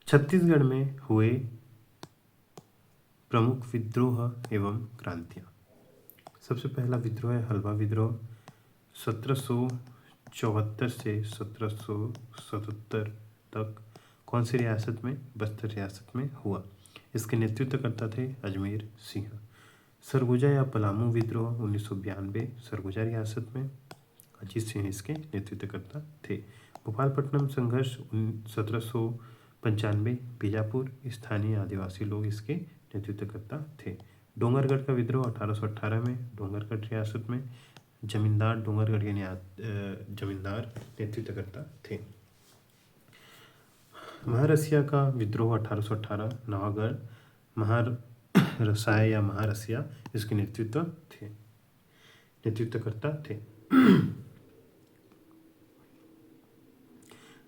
छत्तीसगढ़ में हुए प्रमुख विद्रोह एवं क्रांतियाँ। सबसे पहला विद्रोह है हलवा विद्रोह। 1774 से 1777 तक कौन सी रियासत में? बस्तर रियासत में हुआ। इसके नेतृत्वकर्ता थे अजमेर सिंह। सरगुजा या पलामू विद्रोह 1992 सरगुजा रियासत में, अजीत सिंह इसके नेतृत्वकर्ता थे। भोपालपट्टनम संघर्ष 1795 बीजापुर, स्थानीय आदिवासी लोग इसके नेतृत्वकर्ता थे। डोंगरगढ़ का विद्रोह 1818 में डोंगरगढ़ रियासत में, जमींदार डोंगरगढ़ के जमींदार नेतृत्वकर्ता थे। महारसिया का विद्रोह 1818 नवागढ़, महारसाय या महारसिया इसके नेतृत्वकर्ता थे।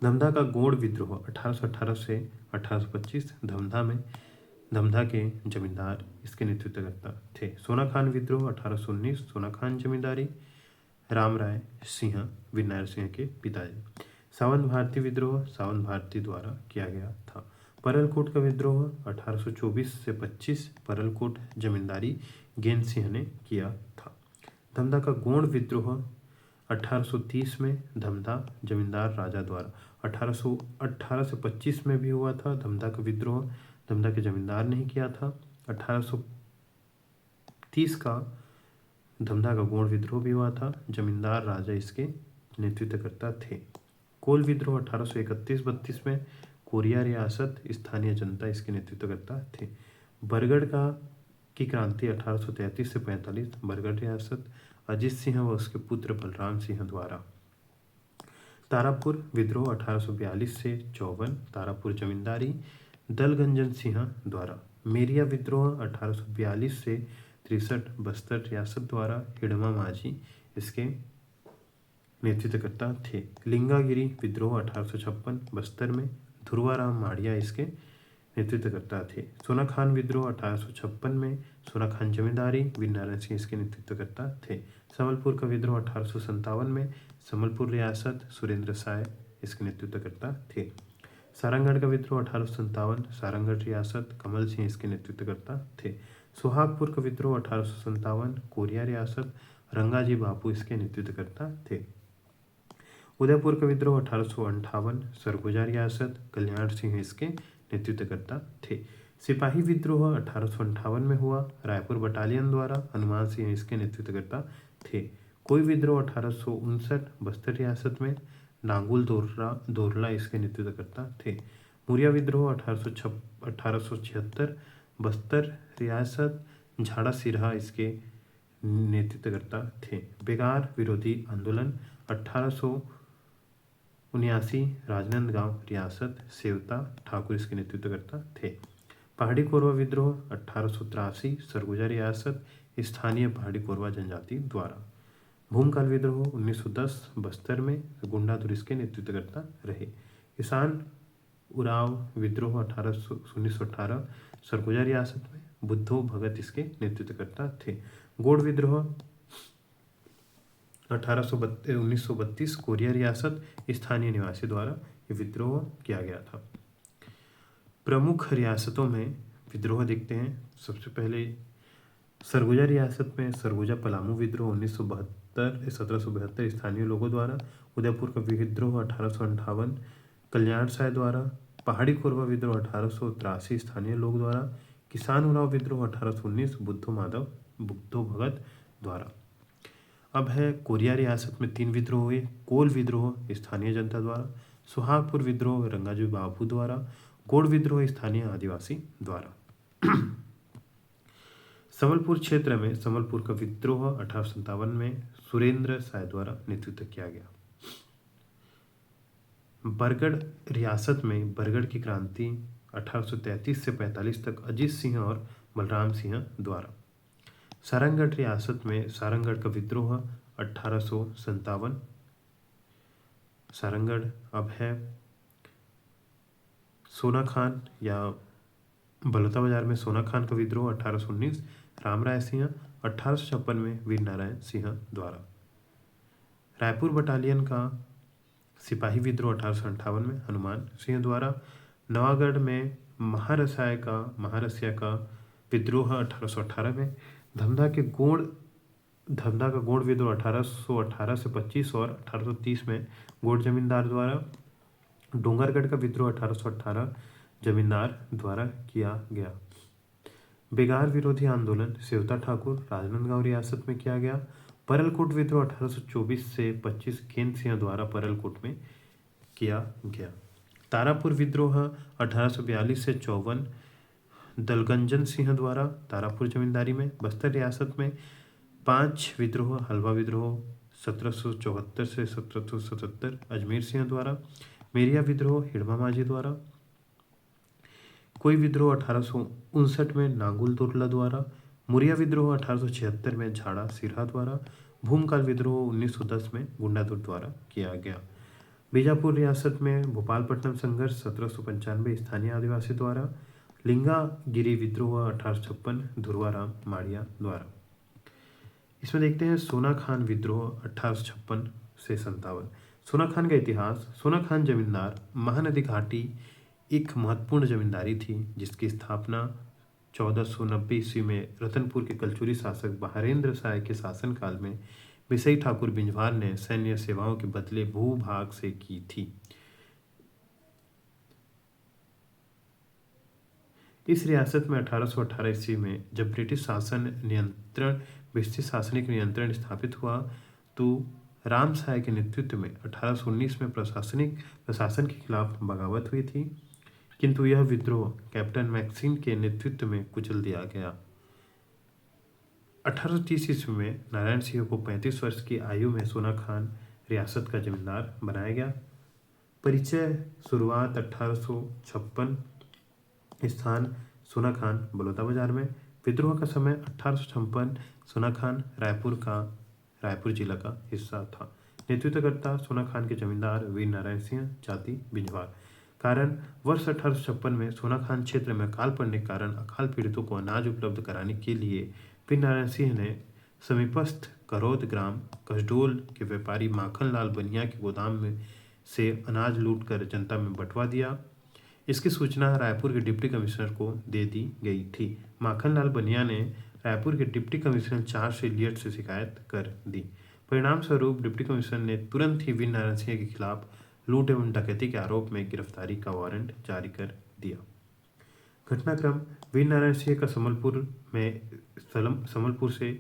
धमधा का गोंड विद्रोह 1818 से 1825 धमधा के जमींदार इसके नेतृत्वकर्ता थे। सोनाखान विद्रोह 1819 सोनाखान जमींदारी, राम राय सिंह विनायक सिंह के पिताजी। सावंत भारती विद्रोह सावंत भारती द्वारा किया गया था। परलकोट का विद्रोह 1824 से 25 परलकोट जमींदारी गेंद सिंह ने किया था। धमधा का गोंड विद्रोह 1830 में धमधा जमींदार राजा द्वारा, 1818 से 25 में भी हुआ था। धमधा का विद्रोह धमधा के जमींदार ने किया था। 1830 का धमधा का गोंड विद्रोह भी हुआ था, जमींदार राजा इसके नेतृत्वकर्ता थे। कोल विद्रोह 1831-32 में कोरिया रियासत, स्थानीय जनता इसके नेतृत्वकर्ता थे। बरगढ़ की क्रांति 1833 से 45 बरगढ़ रियासत, अजीत सिंह व उसके पुत्र बलराम सिंह द्वारा। तारापुर विद्रोह 1842 से 54 तारापुर जमींदारी दलगंजन सिंह द्वारा। मेरिया विद्रोह 1842 से 63 बस्तर रियासत द्वारा, हिडमा माझी इसके नेतृत्वकर्ता थे। लिंगागिरी विद्रोह 1856 बस्तर में, ध्रुवाराम माड़िया इसके नेतृत्वकर्ता थे। सोनाखान विद्रोह 1856 में सोनाखान जमींदारी वीरनारायण सिंह इसके नेतृत्वकर्ता थे। संबलपुर का विद्रोह 1857 में संबलपुर रियासत, सुरेंद्र साय इसके नेतृत्वकर्ता थे। सारंगढ़ का विद्रोह 1857 सारंगढ़ रियासत, कमल सिंह इसके नेतृत्वकर्ता थे। सुहागपुर का विद्रोह 1857 कोरिया रियासत, रंगाजी बापू इसके नेतृत्वकर्ता थे। उदयपुर का विद्रोह 1858 सरगुजा रियासत, कल्याण सिंह इसके नेतृत्वकर्ता थे। सिपाही विद्रोह 1858 में हुआ, रायपुर बटालियन द्वारा, हनुमान सिंह इसके नेतृत्वकर्ता थे। कोई विद्रोह 1859 बस्तर रियासत में, नांगुल दोरला इसके नेतृत्वकर्ता थे। मुरिया विद्रोह 1876 बस्तर रियासत, झाड़ा सिरहा इसके नेतृत्वकर्ता थे। बेगार विरोधी आंदोलन 1879 राजनांदगांव रियासत, सेवता ठाकुर इसके नेतृत्वकर्ता थे। पहाड़ी कोरवा विद्रोह 1883 सरगुजा रियासत, स्थानीय पहाड़ी कोरवा जनजाति द्वारा। भूमकाल विद्रोह 1910 बस्तर में, गुंडाधुर इसके नेतृत्वकर्ता रहे। किसान उराव विद्रोह 1918 सरगुजा रियासत में, बुद्धो भगत इसके नेतृत्वकर्ता थे। गोड़ विद्रोह 1932 कोरिया रियासत, स्थानीय निवासी द्वारा ये विद्रोह किया गया था। प्रमुख रियासतों में विद्रोह देखते हैं। सबसे पहले सरगुजा रियासत में सरगुजा पलामू विद्रोह 1772 स्थानीय लोगों द्वारा। उदयपुर का विद्रोह 1858 कल्याण साय द्वारा। पहाड़ी कोरवा विद्रोह 1883 स्थानीय लोग द्वारा। किसान उराव विद्रोह 1819 बुद्धो भगत द्वारा। अब है कोरिया रियासत में 3 विद्रोह हुए। कोल विद्रोह स्थानीय जनता द्वारा, सुहागपुर विद्रोह रंगाजी बापू द्वारा, गोड़ विद्रोह स्थानीय आदिवासी द्वारा। संबलपुर क्षेत्र में संबलपुर का विद्रोह 1857 में सुरेंद्र साय द्वारा नेतृत्व किया गया। बरगढ़ रियासत में बरगढ़ की क्रांति 1833 से 45 तक अजीत सिंह और बलराम सिंह द्वारा। सारंगढ़ रियासत में सारंगढ़ का विद्रोह 1857। सारंगढ़ अब है सोनाखान या बलौता बाजार में सोनाखान का विद्रोह 1819 रामराय सिंह, 1856 में वीरनारायण सिंह द्वारा। रायपुर बटालियन का सिपाही विद्रोह 1858 में हनुमान सिंह द्वारा। नवागढ़ में महारसिया का विद्रोह 1818 में, धमधा का गोंड विद्रोह 1818 से 25 और 1830 में गोंड जमींदार द्वारा, डोंगरगढ़ का विद्रोह 1818 जमींदार द्वारा किया गया। बेगार विरोधी आंदोलन सेवता ठाकुर राजनांदगांव रियासत में किया गया। परलकोट विद्रोह 1824 से 25 केन सिंह द्वारा परलकोट में किया गया। तारापुर विद्रोह 1842 से 54 दलगंजन सिंह द्वारा तारापुर जमींदारी में। बस्तर रियासत में 5 विद्रोह, हलवा विद्रोह 1774 से 1777 अजमेर सिंह द्वारा, मेरिया विद्रोह हिड़मा माझी द्वारा, कोई विद्रोह 1859 में नांगुल दुर्ला द्वारा, मुरिया विद्रोह 1876 में झाड़ा सिरहा द्वारा, भूमकाल विद्रोह 1910 में गुंडादुर द्वारा किया गया। बीजापुर रियासत में भोपालपट्टनम संघर्ष 1795 स्थानीय आदिवासी द्वारा, लिंगागिरी विद्रोह 1856 धुरवाराम माड़िया द्वारा। इसमें देखते हैं सोना खान विद्रोह 1856 से 57। सोना खान का इतिहास। सोना खान जमींदार महानदी घाटी एक महत्वपूर्ण जमींदारी थी जिसकी स्थापना 1490 ईस्वी में रतनपुर के कलचुरी शासक बहारेंद्र शाह के शासनकाल में बिसई ठाकुर बिंजवार ने सैन्य सेवाओं के बदले भूभाग से की थी। इस रियासत में 1818 ईस्वी में जब ब्रिटिश शासनिक नियंत्रण स्थापित हुआ तो राम साय के नेतृत्व में 1819 में प्रशासन के खिलाफ बगावत हुई थी, किंतु यह विद्रोह कैप्टन मैक्सिन के नेतृत्व में कुचल दिया गया। 1830 ईस्वी में नारायण सिंह को 35 वर्ष की आयु में सोना खान रियासत का जमींदार बनाया गया। परिचय। शुरुआत 1856। स्थान सोना खान बलौदा बाजार में। विद्रोह का समय 1856। सोना खान रायपुर जिला का हिस्सा था। नेतृत्वकर्ता सोना खान के जमींदार वीर नारायण सिंह, जाति बिंजवार। कारण वर्ष 1856 में सोना खान क्षेत्र में अकाल पड़ने के कारण अकाल पीड़ितों को अनाज उपलब्ध कराने के लिए वीर नारायण सिंह ने समीपस्थ करौद ग्राम कसडोल के व्यापारी माखन लाल बनिया के गोदाम में से अनाज लूटकर जनता में बंटवा दिया। इसकी सूचना रायपुर के डिप्टी कमिश्नर को दे दी गई थी। माखन लाल बनिया ने रायपुर के डिप्टी कमिश्नर चार्ल्स एलियट से शिकायत कर दी। परिणाम स्वरूप डिप्टी कमिश्नर ने तुरंत ही वीर नारायण सिंह के खिलाफ लूट एवं डकैती के आरोप में गिरफ्तारी का वारंट जारी कर दिया। घटनाक्रम। वीर नारायण सिंह का संबलपुर से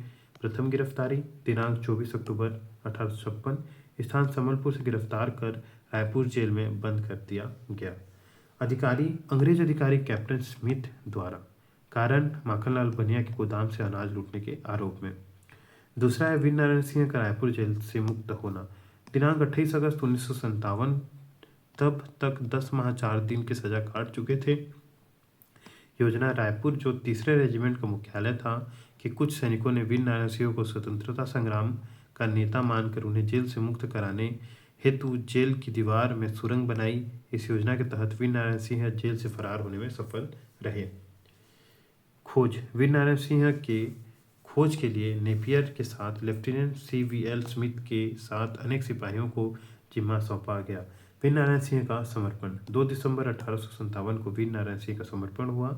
प्रथम गिरफ्तारी दिनांक 24 अक्टूबर 1856। स्थान संबलपुर से गिरफ्तार कर रायपुर जेल में बंद कर दिया गया। अंग्रेज अधिकारी कैप्टन स्मिथ द्वारा। कारण माखनलाल बनिया के गोदाम से अनाज लूटने के आरोप में। दूसरा है वीर नारायण सिंह का रायपुर जेल से मुक्त होना। दिनांक 28 अगस्त 1957। तब तक 10 माह 4 दिन की सजा काट चुके थे। योजना। रायपुर जो 3रे रेजिमेंट का मुख्यालय था कि कुछ सैनिकों ने वीर नारायण सिंह को स्वतंत्रता संग्राम का नेता मानकर उन्हें जेल से मुक्त कराने हेतु जेल की दीवार में सुरंग बनाई। इस योजना के तहत वीर नारायण सिंह जेल से फरार होने में सफल रहे। खोज। वीर नारायण सिंह के खोज के लिए नेपियर के साथ लेफ्टिनेंट CVL स्मिथ के साथ अनेक सिपाहियों को जिम्मा सौंपा गया। वीर नारायण सिंह का समर्पण। 2 दिसंबर 1857 को वीर नारायण सिंह का समर्पण हुआ।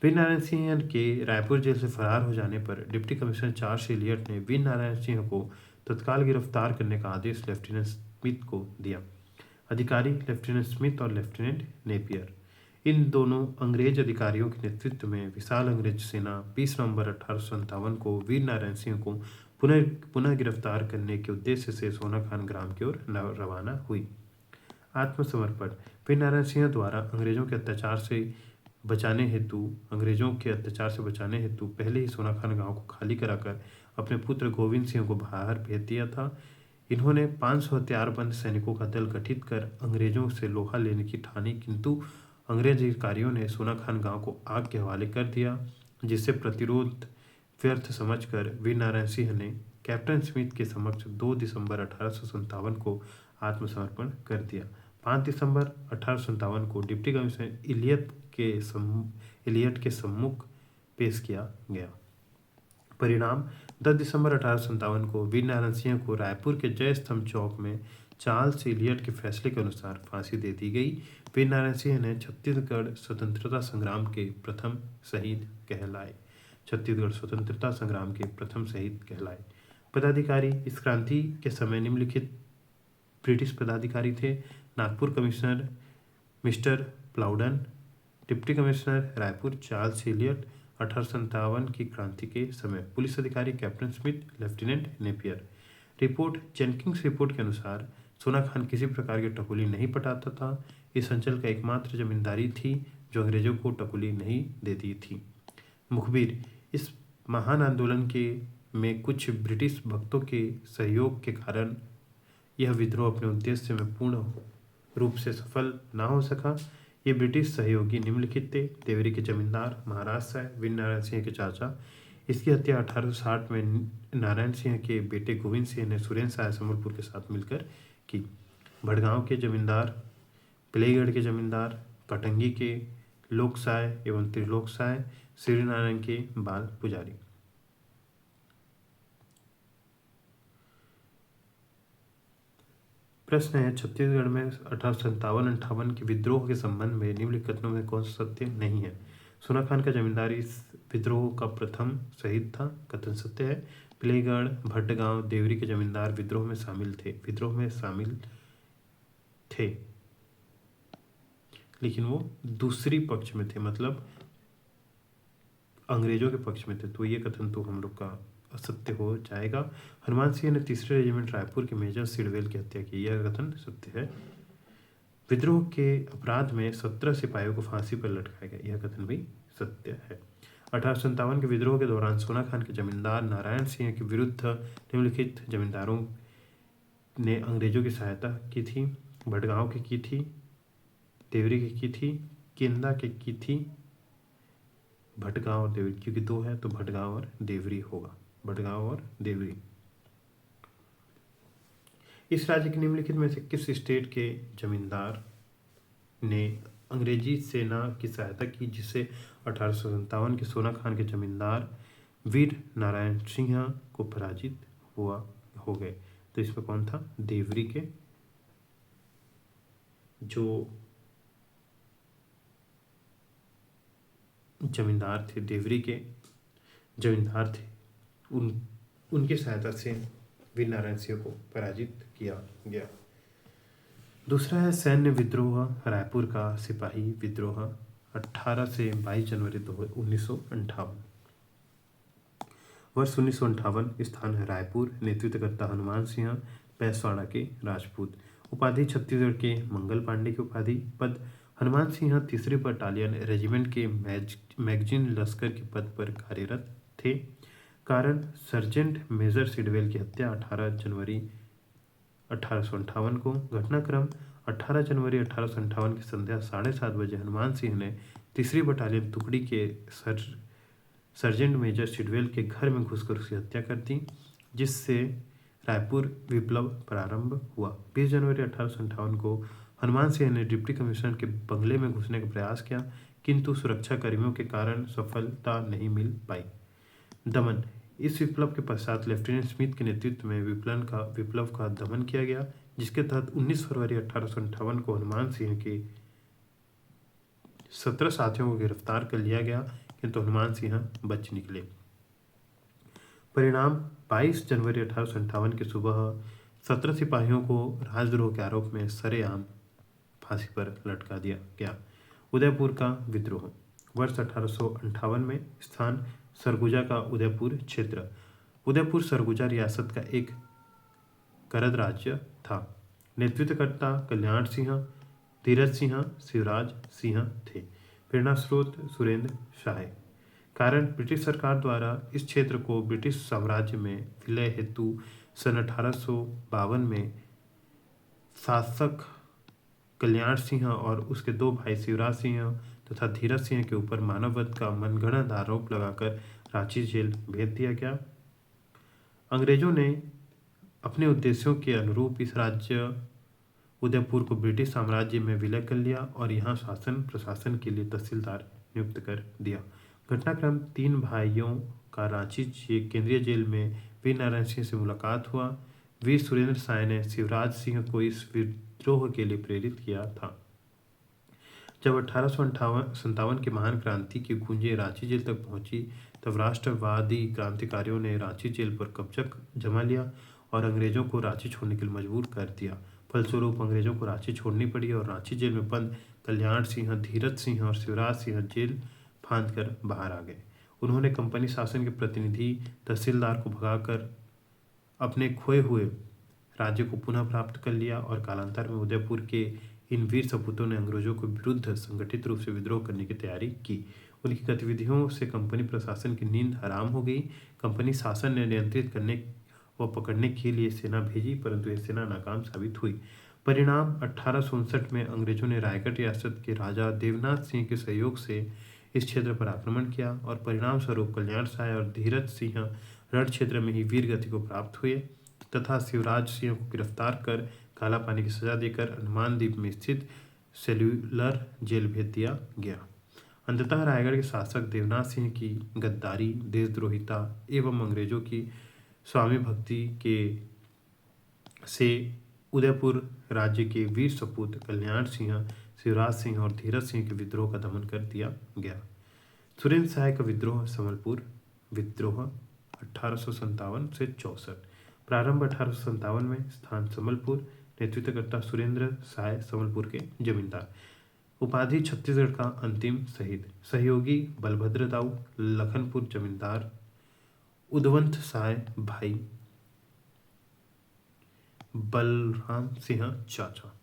वीर नारायण सिंह के रायपुर जेल से फरार हो जाने पर डिप्टी कमिश्नर चार्ल्स एलियट ने वीर नारायण सिंह को तत्काल गिरफ्तार करने का आदेश लेफ्टिनेंट स्मिथ को दिया। अधिकारी लेफ्टिनेंट स्मिथ और लेफ्टिनेंट नेपियर। इन दोनों अंग्रेज अधिकारियों के नेतृत्व में विशाल अंग्रेज सेना 20 नवंबर 1857 को वीर नारायण सिंह को पुनः गिरफ्तार करने के उद्देश्य से सोना खान ग्राम की ओर रवाना हुई। आत्मसमर्पण। वीर नारायण सिंह द्वारा अंग्रेजों के अत्याचार से बचाने हेतु पहले ही सोना खान गांव को खाली कराकर अपने पुत्र गोविंद सिंह को बाहर भेज दिया था। इन्होंने 500 हथियारबंद सैनिकों का दल गठित कर अंग्रेजों से लोहा लेने की ठानी, किंतु अंग्रेज अधिकारियों ने सोना खान गांव को आग के हवाले कर दिया, जिससे प्रतिरोध व्यर्थ समझकर वीर नारायण सिंह ने कैप्टन स्मिथ के समक्ष 2 दिसंबर 1857 को आत्मसमर्पण कर दिया। 5 दिसंबर 1857 को डिप्टी कमिश्नर एलियट के सम्मुख पेश किया गया। परिणाम। 10 दिसंबर 1857 को वीर नारायण सिंह को रायपुर के जय स्तंभ चौक में चार्ल्स एलियट के फैसले के अनुसार फांसी दे दी गई। वीर नारायण सिंह ने छत्तीसगढ़ स्वतंत्रता संग्राम के प्रथम शहीद कहलाए। छत्तीसगढ़ स्वतंत्रता संग्राम के प्रथम शहीद कहलाए। पदाधिकारी इस क्रांति के समय निम्नलिखित ब्रिटिश पदाधिकारी थे। Nagpur commissioner Mister Plowden, deputy commissioner Raipur Charles Elliot. 1857 की क्रांति के समय पुलिस अधिकारी captain Smith, lieutenant Napier. Report Jenkins report के अनुसार सोना खान किसी प्रकार की टकुली नहीं पटाता था। इस अंचल का एकमात्र जमींदारी थी जो अंग्रेजों को टकुली नहीं देती थी। मुखबिर इस महान आंदोलन के में कुछ ब्रिटिश भक्तों के सहयोग के कारण यह विद्रोह अपने उद्देश्य में पूर्ण रूप से सफल न हो सका। ये ब्रिटिश सहयोगी निम्नलिखित थे। देवरी के जमींदार महाराज साहब, वीर नारायण सिंह के चाचा। इसकी हत्या 1860 में नारायण सिंह के बेटे गोविंद सिंह ने सुरेंद्र साय संबलपुर के साथ मिलकर की। भड़गांव के जमींदार, पिलईगढ़ के जमींदार, कटंगी के लोक साय एवं त्रिलोक साय, श्री नारायण के बाल पुजारी। प्रश्न है, छत्तीसगढ़ में 1857-58 के विद्रोह के संबंध में निम्नलिखित कथनों में कौन सा सत्य नहीं है? सोना खान का जमींदार इस विद्रोह का प्रथम शहीद था, कथन सत्य है। पिलईगढ़, भटगांव, देवरी के जमींदार विद्रोह में शामिल थे, लेकिन वो दूसरी पक्ष में थे, मतलब अंग्रेजों के पक्ष में थे, तो ये कथन तो हम लोग का असत्य हो जाएगा। हनुमान सिंह ने 3रे रेजिमेंट रायपुर के मेजर सिडवेल की हत्या की, यह कथन सत्य है। विद्रोह के अपराध में 17 सिपाहियों को फांसी पर लटकाया गया, यह कथन भी सत्य है। 1857 के विद्रोह के दौरान सोना खान के जमींदार नारायण सिंह के विरुद्ध निम्नलिखित जमींदारों ने अंग्रेजों की सहायता की थी। भटगांव की थी, देवरी की थी, केंदा की थी। भटगांव और देवरी, क्योंकि 2 है तो भटगांव और देवरी होगा, भटगांव और देवरी। इस राज्य के निम्नलिखित में से किस स्टेट के जमींदार ने अंग्रेजी सेना की सहायता की जिससे 1857 के सोना खान के जमींदार वीर नारायण सिंह को पराजित हो गए? तो इसमें कौन था? देवरी के जो जमींदार थे, देवरी के जमींदार थे, उनकी सहायता से वीर नारायण सिंह को पराजित किया गया। दूसरा है सैन्य विद्रोह, रायपुर का सिपाही विद्रोह 18 से 22 जनवरी 1958। वर्ष 1958, स्थान है रायपुर, नेतृत्वकर्ता हनुमान सिंह, पैसवाड़ा के राजपूत। उपाधि छत्तीसगढ़ के मंगल पांडे की उपाधि। पद हनुमान सिंह 3री बटालियन रेजिमेंट के मैगजीन लश्कर के पद पर कार्यरत थे। कारण सर्जेंट मेजर सिडवेल की हत्या 18 जनवरी 1858 को। घटनाक्रम 18 जनवरी 1858 की संध्या 7:30 बजे हनुमान सिंह ने 3री बटालियन टुकड़ी के सर्जेंट मेजर सिडवेल के घर में घुसकर उसकी हत्या कर दी, जिससे रायपुर विप्लव प्रारंभ हुआ। 20 जनवरी 1858 को हनुमान सिंह ने डिप्टी कमिश्नर के बंगले में घुसने का प्रयास किया, किंतु सुरक्षा कर्मियों के कारण सफलता नहीं मिल पाई। दमन इस विप्लव के पश्चात लेफ्टिनेंट स्मिथ के नेतृत्व में विप्लव का दमन किया गया, जिसके तहत 19 फरवरी 1858 को हनुमान सिंह के 17 साथियों को गिरफ्तार कर लिया गया, किंतु हनुमान सिंह बच निकले। परिणाम 22 जनवरी 1858 की सुबह 17 सिपाहियों को राजद्रोह के आरोप में सरेआम फांसी पर लटका दिया गया। उदयपुर का विद्रोह वर्ष 1858 में। स्थान सरगुजा का उदयपुर क्षेत्र। उदयपुर सरगुजा रियासत का एक करद राज्य था। नेतृत्वकर्ता कल्याण सिंह, धीरज सिंह, शिवराज सिंह थे। प्रेरणा स्रोत सुरेंद्र शाह। कारण ब्रिटिश सरकार द्वारा इस क्षेत्र को ब्रिटिश साम्राज्य में विलय हेतु सन 1852 में शासक कल्याण सिंह और उसके 2 भाई शिवराज सिंह तथा धीरज सिंह के ऊपर मानववध का मनगढ़ंत आरोप लगाकर रांची जेल भेज दिया गया। अंग्रेजों ने अपने उद्देश्यों के अनुरूप इस राज्य उदयपुर को ब्रिटिश साम्राज्य में विलय कर लिया और यहाँ शासन प्रशासन के लिए तहसीलदार नियुक्त कर दिया। घटनाक्रम 3 भाइयों का रांची केंद्रीय जेल में वीर नारायण सिंह से मुलाकात हुआ। वीर सुरेंद्र साय ने शिवराज सिंह को इस विद्रोह के लिए प्रेरित किया था। जब 1857 की महान क्रांति की गूंजें रांची जेल तक पहुंची, तब राष्ट्रवादी क्रांतिकारियों ने रांची जेल पर कब्जा जमा लिया और अंग्रेजों को रांची छोड़ने के लिए मजबूर कर दिया। फलस्वरूप अंग्रेजों को रांची छोड़नी पड़ी और रांची जेल में बंद कल्याण सिंह, धीरज सिंह और शिवराज सिंह जेल फांद कर बाहर आ गए। उन्होंने कंपनी शासन के प्रतिनिधि तहसीलदार को भगाकर अपने खोए हुए राज्य को पुनः प्राप्त कर लिया और कालांतर में उदयपुर के इन वीर सपूतों ने अंग्रेजों के विरुद्ध संगठित रूप से विद्रोह करने की तैयारी की। उनकी गतिविधियों से कंपनी प्रशासन की नींद हराम हो गई। कंपनी शासन ने नियंत्रित करने व पकड़ने के लिए सेना भेजी, परंतु यह सेना नाकाम साबित हुई। परिणाम 1859 में अंग्रेजों ने रायगढ़ रियासत के राजा देवनाथ सिंह के सहयोग से इस क्षेत्र पर आक्रमण किया और परिणाम स्वरूप कल्याण साय और धीरज सिंह रण क्षेत्र में ही वीर गति को प्राप्त हुए तथा शिवराज सिंह को गिरफ्तार कर काला पानी की सजा देकर अंडमान द्वीप में स्थित सेल्यूलर जेल भेज दिया गया। अंततः रायगढ़ के शासक देवनाथ सिंह की गद्दारी, देशद्रोहिता एवं अंग्रेजों की स्वामी भक्ति के से उदयपुर राज्य के वीर सपूत कल्याण सिंह, शिवराज सिंह और धीरज सिंह के विद्रोह का दमन कर दिया गया। सुरेंद्र साय का विद्रोह संबलपुर विद्रोह 1857 से 64। प्रारंभ 1857 में, स्थान संबलपुर, नेतृत्वकर्ता सुरेंद्र साय संबलपुर के जमींदार। उपाधि छत्तीसगढ़ का अंतिम शहीद। सहयोगी बलभद्र दाऊ लखनपुर जमींदार, उदवंत साय भाई बलराम सिंह चाचा।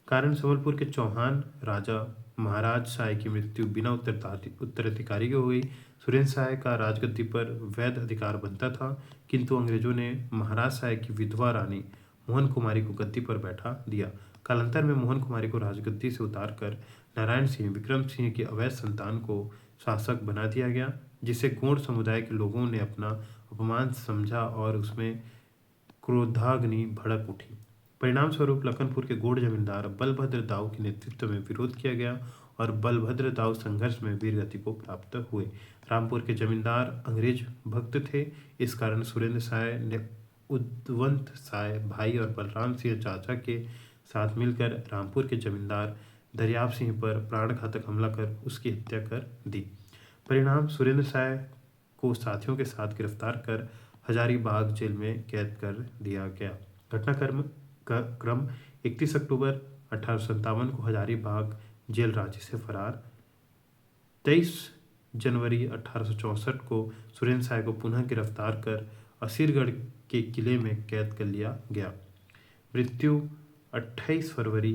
कारण संबलपुर के चौहान राजा महाराज साय की मृत्यु बिना उत्तराधिकारी के हो गई। सुरेंद्र साय का राजगद्दी पर वैध अधिकार बनता था, किंतु अंग्रेजों ने महाराज साय की विधवा रानी मोहन कुमारी को गद्दी पर बैठा दिया। कालांतर में मोहन कुमारी को राजगद्दी से उतारकर नारायण सिंह, विक्रम सिंह की अवैध संतान को शासक बना दिया गया, जिसे गोंड समुदाय के लोगों ने अपना अपमान समझा और उसमें क्रोधाग्नि भड़क उठी। परिणाम स्वरूप लखनपुर के गोंड जमींदार बलभद्र दाऊ के नेतृत्व में विरोध किया गया और बलभद्र दाऊ संघर्ष में वीरगति को प्राप्त हुए। रामपुर के जमींदार अंग्रेज भक्त थे, इस कारण सुरेंद्र साय ने उदवंत साय भाई और बलराम सिंह चाचा के साथ मिलकर रामपुर के जमींदार दरियाब सिंह पर प्राणघातक हमला कर उसकी हत्या कर दी। परिणाम सुरेंद्र साय को साथियों के साथ गिरफ्तार कर हजारीबाग जेल में कैद कर दिया गया। घटनाक्रम 31 अक्टूबर 1857 को हजारीबाग जेल रांची से फरार। 23 जनवरी 1864 को सुरेंद्र साय को पुनः गिरफ्तार कर असीरगढ़ के किले में कैद कर लिया गया। मृत्यु 28 फरवरी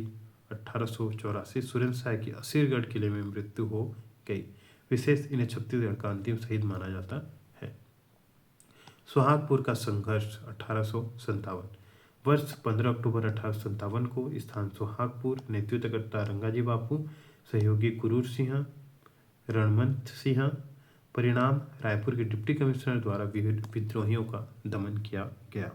1884 सुरेंद्र साय की असीरगढ़ किले में मृत्यु हो गई। विशेष इन्हें छत्तीसगढ़ का अंतिम शहीद माना जाता है। सोहागपुर का संघर्ष 1857। वर्ष 15 अक्टूबर 1857 को स्थान सोहागपुर, नेतृत्वकर्ता रंगाजी बापू, सहयोगी गुरूर सिंह, रणमंत सिंह। परिणाम रायपुर के डिप्टी कमिश्नर द्वारा विद्रोहियों का दमन किया गया।